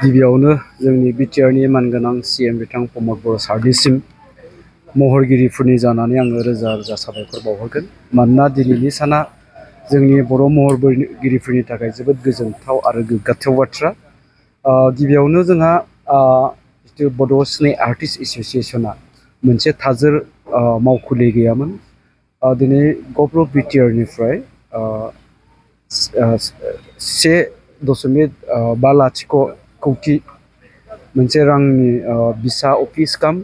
गिबियावनो जोंनि बिटिआरनि मानगोनां सीएम बिथां प्रमद बर' सारनिसिम महरगिरिफोरनि जानानै आङो रोजा रोजा साबायखर बावहरगोन। मानोना दिनैनि साना जोंनि बर' महरगिरिफोरनि थाखाय जोबोद गोजोनथाव आरो गोग्गाथाव बाथ्रा। गिबियावनो जोंहा जितु बड' सिने आर्टिस्ट एस'सिएशना मोनसे थाजोर मावखुलि गैयामोन। दिनै गभर्नमेन्ट बिटिआरनिफ्राय 1.5 कौटि मोनसे रांनि बिसा अफिस काम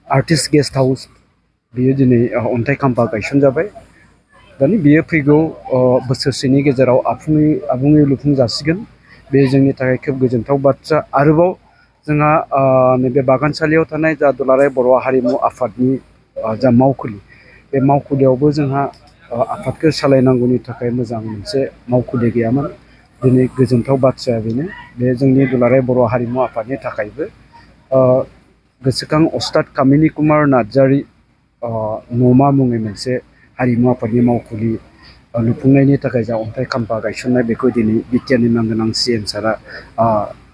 आर्टिस्ट गेस्ट हाउस बियो दिनै अन्थाइ खाम्फा गायसनजाबाय। दानि बियो फैगौ बोसोरसेनि गेजेराव आबुङै लुफुंजासिगोन। बे जोंनि थाखाय खोब गोजोनथाव बाथ्रा। आरोबाव जोंहा नैबे बागानसालियाव थानाय जा दुलाराय बर' हारिमु आफादनि जा मावखुलि, बे मावखुलियावबो जोंहा आफादखौ सालायनांगौनि थाखाय मोजां मोनसे मावखुलि गैयामोन। दिनै गोजोनथाव बाथ्राया बेनो, बे जोंनि दुलाराय बर' हारिमु आफादनि थाखायबो गोसोखां अस्ताद कामिनी कुमार नार्जारी न'मा मुङै मोनसे हारिमु आफादनि मावखुलि लुफुंनायनि थाखाय जा अन्थाइ खाम्फा गायसननाय, बेखौ दिनै बिटिआरनि मानगोनां सीएम सारा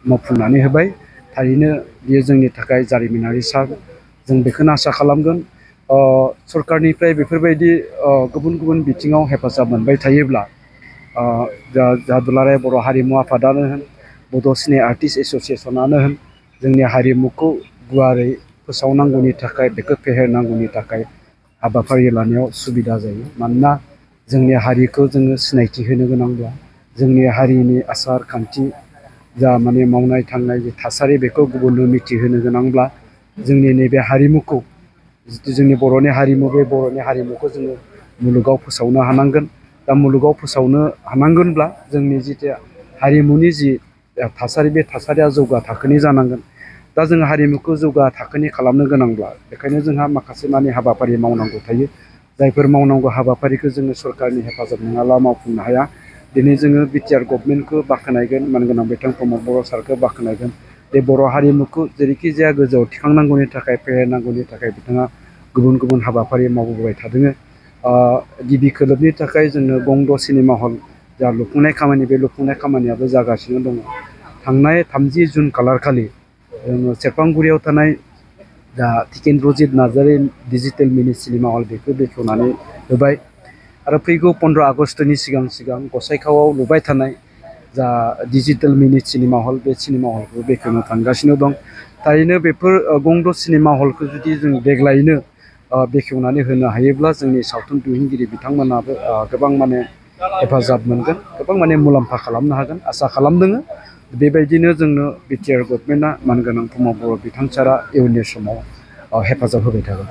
मावफुंनानै होबाय। थारैनो बेयो जोंनि थाखाय जारिमिनारि सान। जों बेखौनो आसा खालामगोन सरकारनिफ्राय बेफोरबायदि गुबुन गुबुन बिथिङाव हेफाजाब मोनबाय थायोब्ला जा दुलाराय बर' हारिमु आफादानो होन, बड' सिने आर्टिस्ट एस'सिएशनानो होन, जोंनि हारिमुखौ गुवारै फोसावनांगौनि थाखाय, बेखौ फेहेरनांगौनि थाखाय हाबाफारि लानायाव सुबिदा जायो। मानोना जोंनि हारिखौ जोङो सिनायथि होनो गोनांब्ला, जोंनि हारिनि आसार खान्थि जा मावनाय थांनाय जे थासारि, बेखौ गुबुननो मिथिहोनो गोनांब्ला जोंनि नैबे हारिमुखौ, जितु जोंनि बर'नि हारिमु, बे बर'नि हारिमुखौ जोङो मुलुगाव फोसावनो हानांगोन। दा मुलुगाव फोसावनो हानांगोनब्ला जोंनि जितु हारिमुनि जि थासारि, बे थासारिया जौगा थाखोनि जानांगोन। दा जोङो हारिमुखौ जौगा थाखोनि खालामनो गोनांब्ला बेखायनो जोंहा माखासे हाबाफारि मावनांगौ थायो। जायफोर मावनांगौ हाबाफारिखौ जोङो सरकारनि हेफाजाब नङाब्ला मावफुंनो हाया। दिनै जोङो बिटिआर गभर्नमेन्टखौ बाख्नायगोन, मानगोनां बिथां प्रमद बर' सारखौ बाख्नायगोन। बे बर' हारिमुखौ जेरैखि जाया गोजौआव थिखांनांगौनि थाखाय, फेहेरनांगौनि थाखाय बिथाङा गुबुन गुबुन हाबाफारि मावबोबाय थादों। गिबि खोलोबनि थाखाय जोंनो गंद सिनेमा हल जा लुफुंनाय खामानि, बे लुफुंनाय खामानियाबो जागासिनो दङ। थांनाय 30 जुन खालारखालि जोङो सेरफांगुरियाव थानाय जा टिकेन्द्रजित नार्जारी डिजिटेल मिनि सिनेमा हल, बेखौ बेखेवनानै होबाय। आरो फैगौ 15 आगस्टनि सिगां गसाइगावआव लुबाय थानाय जा डिजिटेल मिनि सिनेमा हल, बे सिनेमा हलखौ बेखेवनो थांगासिनो दं। थारैनो बेफोर गंद सिनेमा हलखौ जुदि जों देग्लायनो बेखेवनानै होनो हायोब्ला जोंनि सावथुन दिहुनगिरि बिथांमोनाबो गोबां हेफाजाब मोनगोन, गोबां मुलाम्फा खालामनो हागोन आसा खालामदों। बेबायदिनो जोंनो बिटिआर गभर्नमेन्टआ मानगोनां प्रमद बर' बिथां सारा इयुननि समाव हेफाजाब होबाय थागोन।